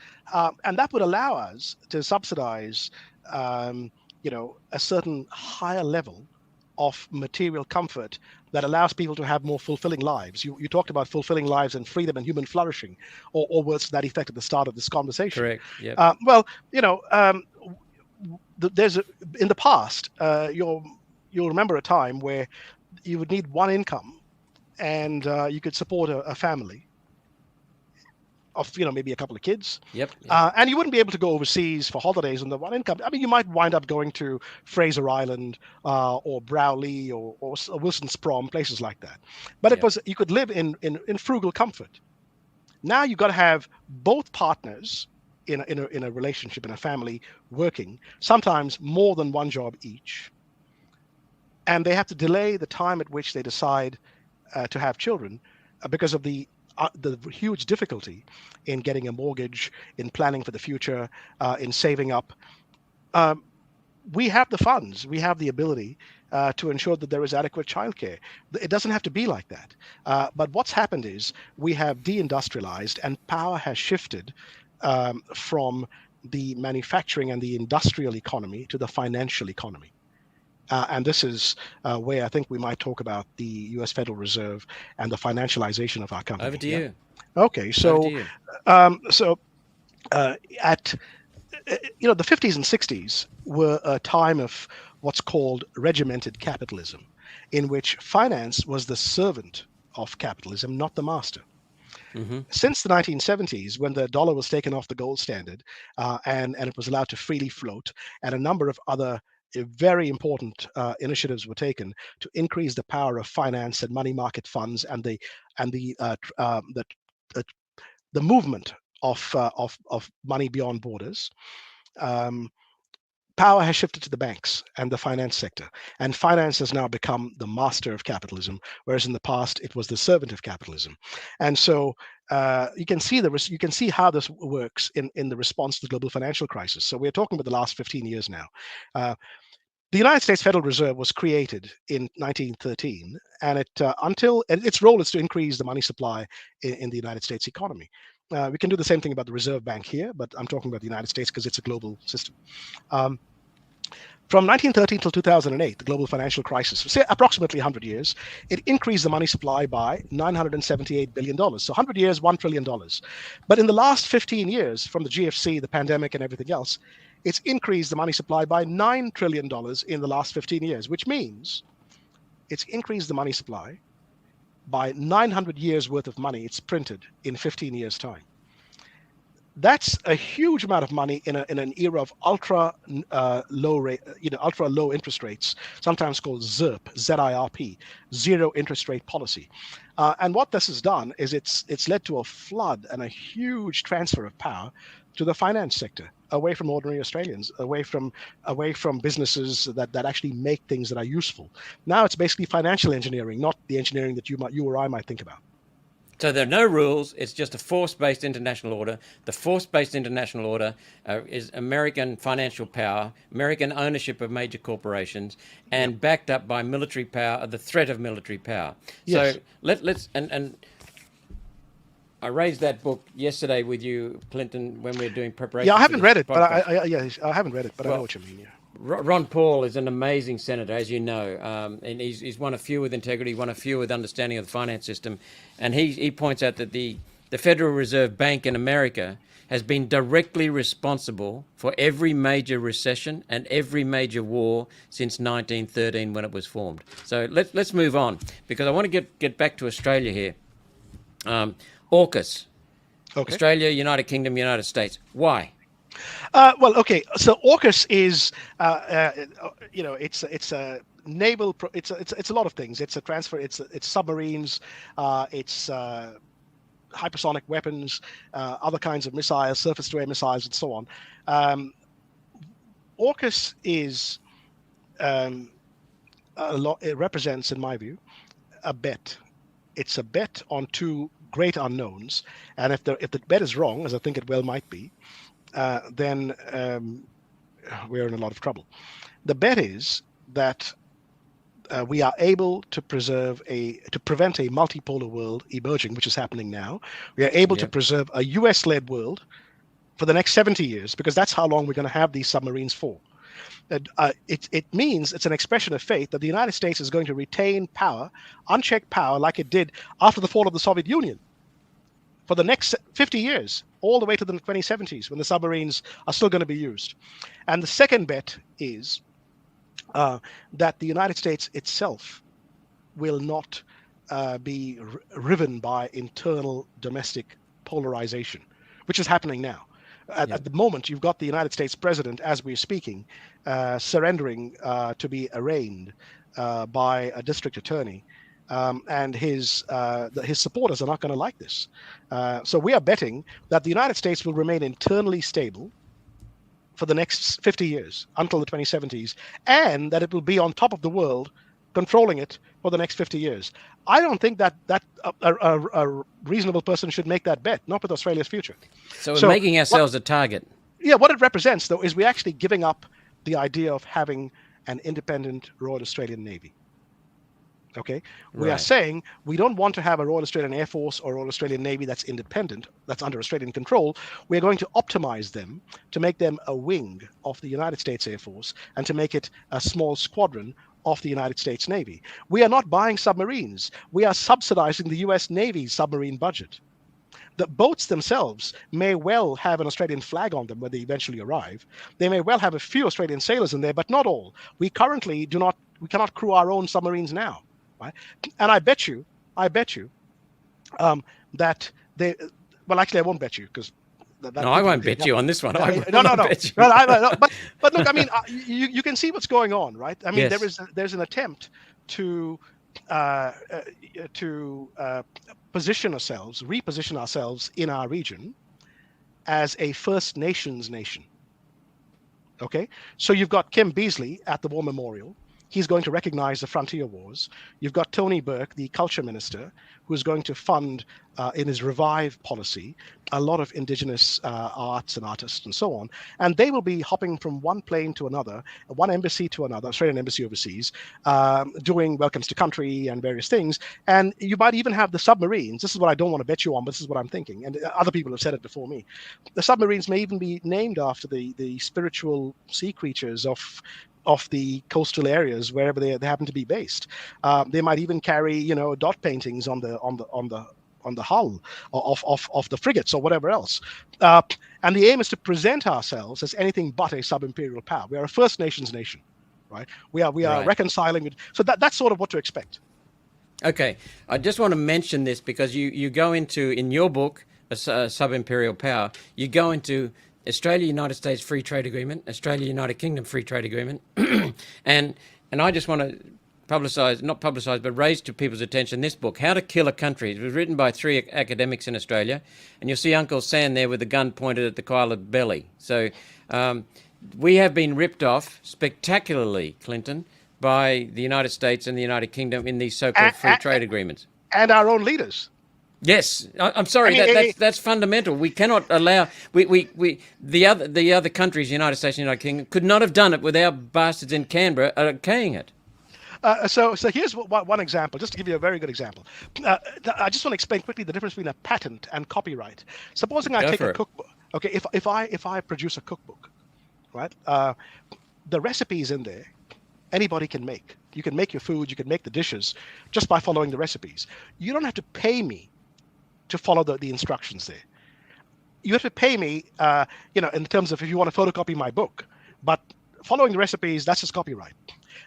and that would allow us to subsidize, a certain higher level of material comfort that allows people to have more fulfilling lives. You talked about fulfilling lives and freedom and human flourishing, or words to that effect at the start of this conversation. Correct. Yeah. In the past, you'll remember a time where you would need one income, and you could support a family of maybe a couple of kids. Yep. And you wouldn't be able to go overseas for holidays on the one income. I mean, you might wind up going to Fraser Island or Browley or Wilson's Prom, places like that. But you could live in frugal comfort. Now you've got to have both partners in a relationship, in a family, working, sometimes more than one job each. And they have to delay the time at which they decide to have children because of the huge difficulty in getting a mortgage, in planning for the future, in saving up. We have the funds, we have the ability to ensure that there is adequate childcare. It doesn't have to be like that. But what's happened is we have deindustrialized, and power has shifted from the manufacturing and the industrial economy to the financial economy. And this is where I think we might talk about the U.S. Federal Reserve and the financialization of our company. Over to you. Okay, so at the 50s and 60s were a time of what's called regimented capitalism, in which finance was the servant of capitalism, not the master. Mm-hmm. Since the 1970s, when the dollar was taken off the gold standard and it was allowed to freely float, and a number of other very important initiatives were taken to increase the power of finance and money market funds and the movement of money beyond borders. Power has shifted to the banks and the finance sector, and finance has now become the master of capitalism, whereas in the past it was the servant of capitalism. And so you can see how this works in the response to the global financial crisis. So we're talking about the last 15 years now. The United States Federal Reserve was created in 1913, and its role is to increase the money supply in the United States economy. We can do the same thing about the Reserve Bank here, but I'm talking about the United States because it's a global system. From 1913 till 2008, the global financial crisis, say approximately 100 years, it increased the money supply by $978 billion. So 100 years, $1 trillion. But in the last 15 years, from the GFC, the pandemic, and everything else, it's increased the money supply by $9 trillion in the last 15 years, which means it's increased the money supply by 900 years worth of money it's printed in 15 years' time. That's a huge amount of money in an era of ultra low interest rates, sometimes called ZIRP, Z-I-R-P, zero interest rate policy. And what this has done is it's led to a flood and a huge transfer of power to the finance sector, away from ordinary Australians, away from businesses that actually make things that are useful. Now it's basically financial engineering, not the engineering that you or I might think about. So there are no rules. It's just a force-based international order. The force-based international order is American financial power, American ownership of major corporations, and backed up by military power, the threat of military power. Yes. So let's I raised that book yesterday with you, Clinton, when we were doing preparation. Yeah, I haven't read it, but I haven't read it, but I know what you mean. Yeah. Ron Paul is an amazing senator, as you know, and he's one of few with integrity, one of few with understanding of the finance system, and he points out that the Federal Reserve Bank in America has been directly responsible for every major recession and every major war since 1913 when it was formed. So let's move on, because I want to get back to Australia here. AUKUS, okay. Australia, United Kingdom, United States. Why? Well, okay. So AUKUS is, it's a naval. It's a lot of things. It's a transfer. It's submarines. It's hypersonic weapons, other kinds of missiles, surface-to-air missiles, and so on. AUKUS is a lot. It represents, in my view, a bet. It's a bet on two great unknowns, and if the bet is wrong, as I think it well might be, then we're in a lot of trouble. The bet is that we are able to prevent a multipolar world emerging, which is happening now. We are able to preserve a US-led world for the next 70 years, because that's how long we're going to have these submarines for. It means, it's an expression of faith that the United States is going to retain power, unchecked power, like it did after the fall of the Soviet Union, for the next 50 years, all the way to the 2070s, when the submarines are still going to be used. And the second bet is that the United States itself will not be riven by internal domestic polarization, which is happening now. At the moment, you've got the United States president, as we're speaking, surrendering to be arraigned by a district attorney. And his supporters are not going to like this. So we are betting that the United States will remain internally stable for the next 50 years, until the 2070s, and that it will be on top of the world, controlling it for the next 50 years. I don't think that a reasonable person should make that bet, not with Australia's future. So we're making ourselves a target. Yeah, what it represents, though, is we're actually giving up the idea of having an independent Royal Australian Navy. Okay, we are saying we don't want to have a Royal Australian Air Force or Royal Australian Navy that's independent, that's under Australian control. We're going to optimize them to make them a wing of the United States Air Force and to make it a small squadron of the United States Navy. We are not buying submarines. We are subsidizing the US Navy's submarine budget. The boats themselves may well have an Australian flag on them when they eventually arrive. They may well have a few Australian sailors in there, but not all. We currently we cannot crew our own submarines now. Right? And I bet you that they. Well, actually, I won't bet you, because. No, I won't bet you on this one. No. But look, I mean, you can see what's going on, right? I mean, there's an attempt to reposition ourselves in our region as a First Nations nation. Okay, so you've got Kim Beazley at the War Memorial. He's going to recognize the frontier wars. You've got Tony Burke, the culture minister, who's going to fund, in his Revive policy, a lot of indigenous arts and artists and so on. And they will be hopping from one plane to another, one embassy to another, Australian embassy overseas, doing welcomes to country and various things. And you might even have the submarines. This is what I don't want to bet you on, but this is what I'm thinking. And other people have said it before me. The submarines may even be named after the spiritual sea creatures of the coastal areas, wherever they happen to be based. They might even carry, dot paintings on the hull of the frigates or whatever else. And the aim is to present ourselves as anything but a sub-imperial power. We are a First Nations nation, right? We are reconciling it. So that's sort of what to expect. Okay, I just want to mention this because you go into, in your book, Sub-Imperial Power, you go into Australia, United States Free Trade Agreement, Australia, United Kingdom Free Trade Agreement, and I just want to raise to people's attention this book, How to Kill a Country. It was written by 3 academics in Australia, and you'll see Uncle Sam there with the gun pointed at the Kyla belly. So we have been ripped off spectacularly, Clinton, by the United States and the United Kingdom in these so-called free trade agreements. And our own leaders. Yes, I'm sorry. That's fundamental. We cannot allow the other countries, United States and United Kingdom, could not have done it without bastards in Canberra okaying it. So here's one example, just to give you a very good example. I just want to explain quickly the difference between a patent and copyright. Supposing I take a cookbook. Okay, if I produce a cookbook, right? the recipes in there, anybody can make. You can make your food, you can make the dishes just by following the recipes. You don't have to pay me to follow the instructions there. You have to pay me, in terms of if you want to photocopy my book, but following the recipes, that's just copyright.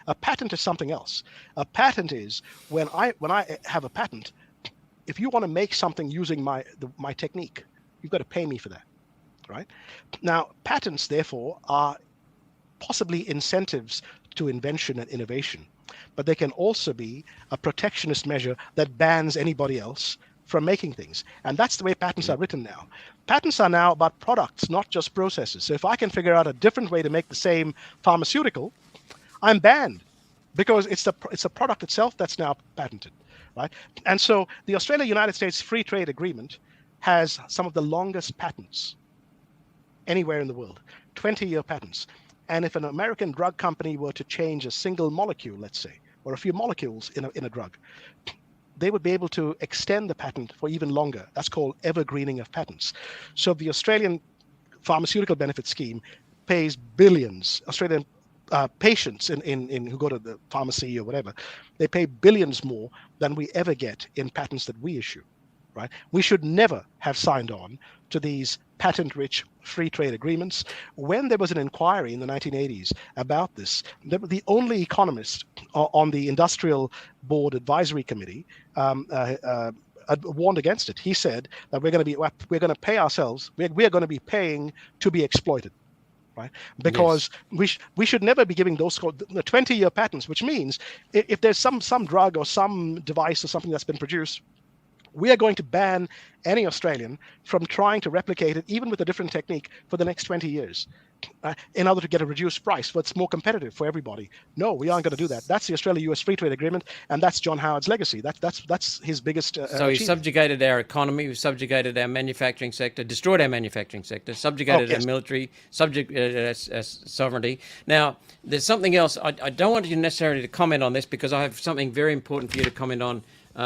A patent is something else. A patent is when I have a patent, if you want to make something using my technique, you've got to pay me for that, right? Now, patents, therefore, are possibly incentives to invention and innovation, but they can also be a protectionist measure that bans anybody else from making things. And that's the way patents are written now. Patents are now about products, not just processes. So if I can figure out a different way to make the same pharmaceutical, I'm banned because it's a product itself that's now patented, right? And so the Australia-United States Free Trade Agreement has some of the longest patents anywhere in the world, 20-year patents. And if an American drug company were to change a single molecule, let's say, or a few molecules in a drug, they would be able to extend the patent for even longer. That's called evergreening of patents. So the Australian Pharmaceutical Benefit Scheme pays billions. Australian patients in who go to the pharmacy or whatever, they pay billions more than we ever get in patents that we issue, right? We should never have signed on to these patent-rich free trade agreements. When there was an inquiry in the 1980s about this, the only economist on the Industrial Board Advisory Committee warned against it. He said that we're going to pay ourselves. We are going to be paying to be exploited, right? Because yes, we should never be giving those 20-year patents, which means if there's some drug or some device or something that's been produced, we are going to ban any Australian from trying to replicate it, even with a different technique, for the next 20 years, in order to get a reduced price that's more competitive for everybody. No, we aren't going to do that. That's the Australia-US Free Trade Agreement, and that's John Howard's legacy. That's his biggest So he subjugated our economy, we subjugated our manufacturing sector, destroyed our manufacturing sector, subjugated our military, subjugated our sovereignty. Now, there's something else. I don't want you necessarily to comment on this because I have something very important for you to comment on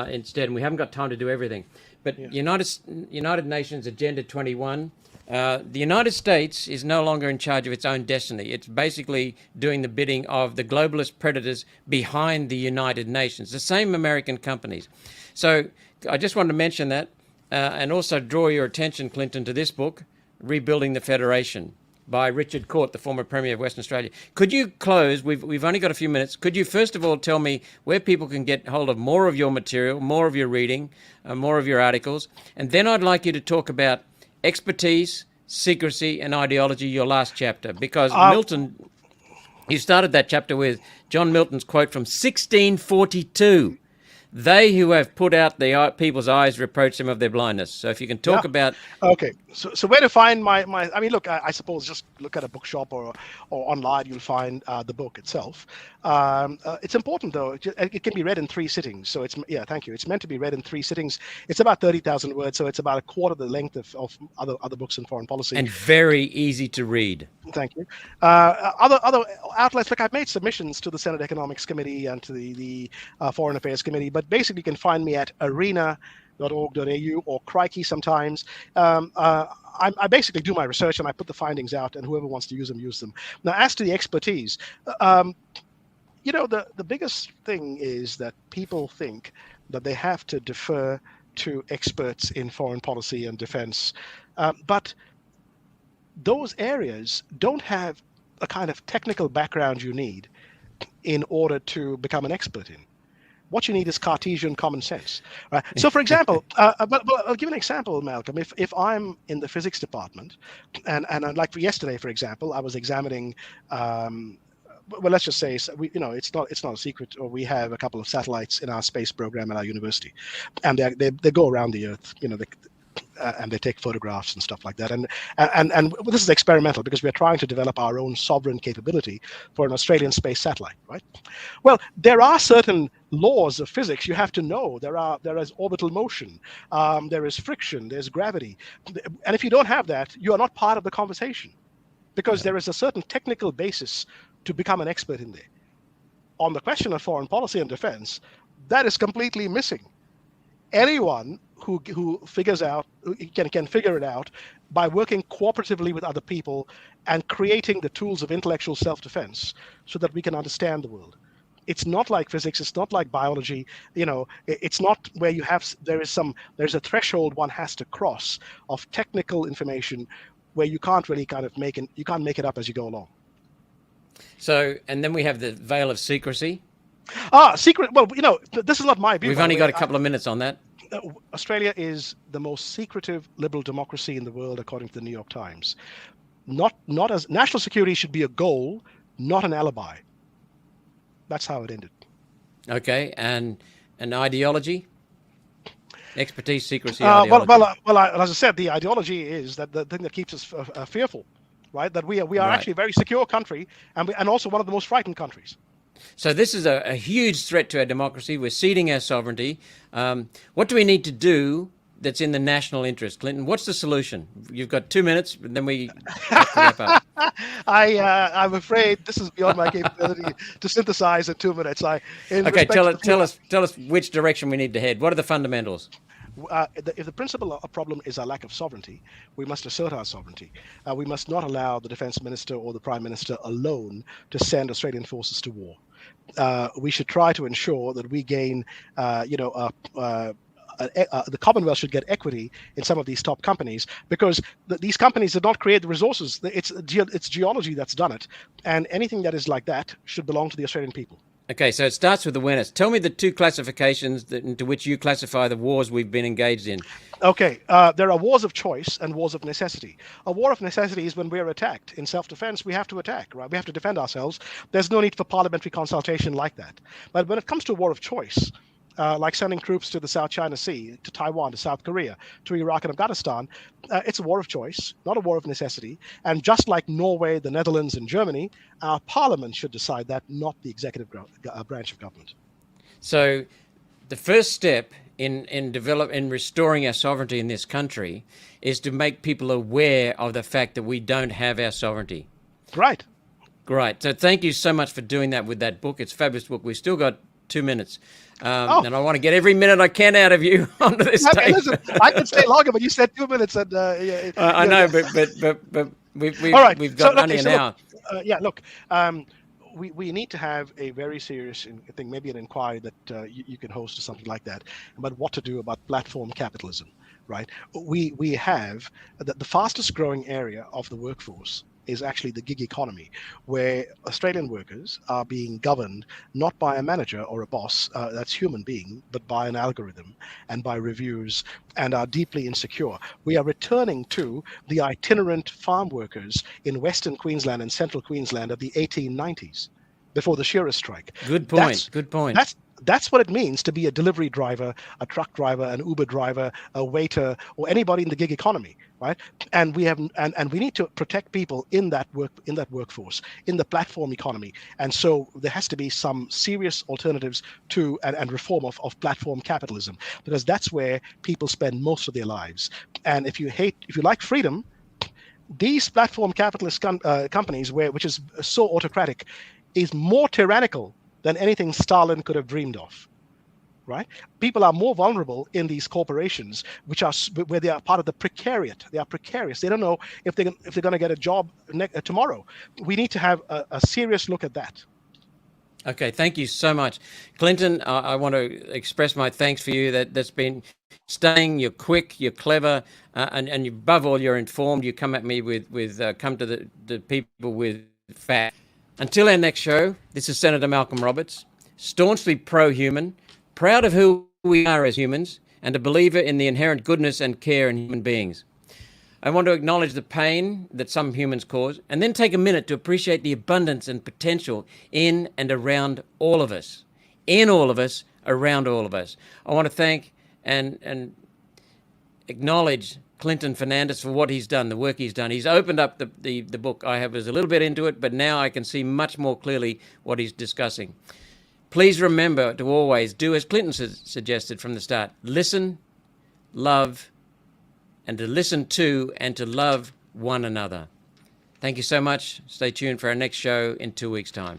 instead, and we haven't got time to do everything. But United Nations Agenda 21, the United States is no longer in charge of its own destiny. It's basically doing the bidding of the globalist predators behind the United Nations, the same American companies. So I just wanted to mention that and also draw your attention, Clinton, to this book, Rebuilding the Federation, by Richard Court, the former Premier of Western Australia. Could you close, we've only got a few minutes, could you first of all tell me where people can get hold of more of your material, more of your reading, more of your articles, and then I'd like you to talk about expertise, secrecy, and ideology, your last chapter, because Milton, you started that chapter with John Milton's quote from 1642. They who have put out the people's eyes reproach them of their blindness. So if you can talk about... Okay, so where to find my I mean, look, I suppose just look at a bookshop or online, you'll find the book itself. It's important, though. It can be read in 3 sittings. So thank you. It's meant to be read in 3 sittings. It's about 30,000 words, so it's about a quarter the length of other books in foreign policy. And very easy to read. Thank you. Other outlets, like I've made submissions to the Senate Economics Committee and to the Foreign Affairs Committee, but basically you can find me at arena.org.au or Crikey sometimes. I basically do my research and I put the findings out, and whoever wants to use them. Now, as to the expertise, the biggest thing is that people think that they have to defer to experts in foreign policy and defense, but those areas don't have a kind of technical background you need in order to become an expert in. What you need is Cartesian common sense, right? So, for example, I'll give an example, Malcolm. If I'm in the physics department, and like yesterday, for example, I was examining. Well, let's just say it's not a secret. Or we have a couple of satellites in our space program at our university, and they go around the Earth. And they take photographs and stuff like that. And this is experimental because we're trying to develop our own sovereign capability for an Australian space satellite, right? Well, there are certain laws of physics you have to know. There is orbital motion, there is friction, there's gravity. And if you don't have that, you are not part of the conversation because there is a certain technical basis to become an expert in there. On the question of foreign policy and defense, that is completely missing. anyone who figures out who can figure it out by working cooperatively with other people and creating the tools of intellectual self-defense so that we can understand the world. It's not like physics, it's not like biology. It's not where there's a threshold one has to cross of technical information where you can't really kind of you can't make it up as you go along. So, and then we have the veil of secrecy. Secret. Well, this is not my view. We've only got a couple of minutes on that. Australia is the most secretive liberal democracy in the world, according to the New York Times. Not as national security should be a goal, not an alibi. That's how it ended. Okay, and an ideology, expertise, secrecy, ideology. Well, as I said, the ideology is that the thing that keeps us fearful, right? That we are Right. actually a very secure country, and also one of the most frightened countries. So this is a huge threat to our democracy. We're ceding our sovereignty. What do we need to do that's in the national interest? Clinton, what's the solution? You've got 2 minutes, and then we have to wrap up. I'm afraid this is beyond my capability to synthesize in 2 minutes. Okay, tell us which direction we need to head. What are the fundamentals? If the principal problem is our lack of sovereignty, we must assert our sovereignty. We must not allow the defense minister or the prime minister alone to send Australian forces to war. We should try to ensure that we gain, the Commonwealth should get equity in some of these top companies, because these companies did not create the resources. It's geology that's done it, and anything that is like that should belong to the Australian people. Okay, so it starts with awareness. Tell me the two classifications into which you classify the wars we've been engaged in. Okay, there are wars of choice and wars of necessity. A war of necessity is when we're attacked. In self-defense, we have to attack, right? We have to defend ourselves. There's no need for parliamentary consultation like that. But when it comes to a war of choice, like sending troops to the South China Sea, to Taiwan, to South Korea, to Iraq and Afghanistan, it's a war of choice, not a war of necessity. And just like Norway, the Netherlands, and Germany, our parliament should decide that, not the executive branch of government. So the first step in restoring our sovereignty in this country is to make people aware of the fact that we don't have our sovereignty. Right. Great. So thank you so much for doing that with that book. It's a fabulous book. We've still got 2 minutes. And I want to get every minute I can out of you onto this tape. Listen, I could stay longer, but you said 2 minutes. And I know, but we've got only an hour. Look, we need to have a very serious, I think, maybe an inquiry that you can host or something like that, about what to do about platform capitalism, right? We have the fastest growing area of the workforce is actually the gig economy, where Australian workers are being governed not by a manager or a boss that's human being, but by an algorithm and by reviews, and are deeply insecure. We are returning to the itinerant farm workers in Western Queensland and Central Queensland of the 1890s, before the shearers' strike. Good point. Good point. That's what it means to be a delivery driver, a truck driver, an Uber driver, a waiter, or anybody in the gig economy, right? And we need to protect people in that workforce, in the platform economy. And so there has to be some serious alternatives to and reform of platform capitalism, because that's where people spend most of their lives. And if you like freedom, these platform capitalist companies, which is so autocratic, is more tyrannical than anything Stalin could have dreamed of, right? People are more vulnerable in these corporations, where they are part of the precariat. They are precarious. They don't know if they're going to get a job tomorrow. We need to have a serious look at that. Okay, thank you so much, Clinton. I want to express my thanks for you. That's been staying. You're quick. You're clever, and above all, you're informed. You come at me come to the people with facts. Until our next show, this is Senator Malcolm Roberts, staunchly pro-human, proud of who we are as humans, and a believer in the inherent goodness and care in human beings. I want to acknowledge the pain that some humans cause, and then take a minute to appreciate the abundance and potential in and around all of us. In all of us, around all of us. I want to thank and acknowledge Clinton Fernandes for what he's done, the work he's done. He's opened up the book. I was a little bit into it, but now I can see much more clearly what he's discussing. Please remember to always do as Clinton suggested from the start. Listen, love, and to listen to and to love one another. Thank you so much. Stay tuned for our next show in 2 weeks' time.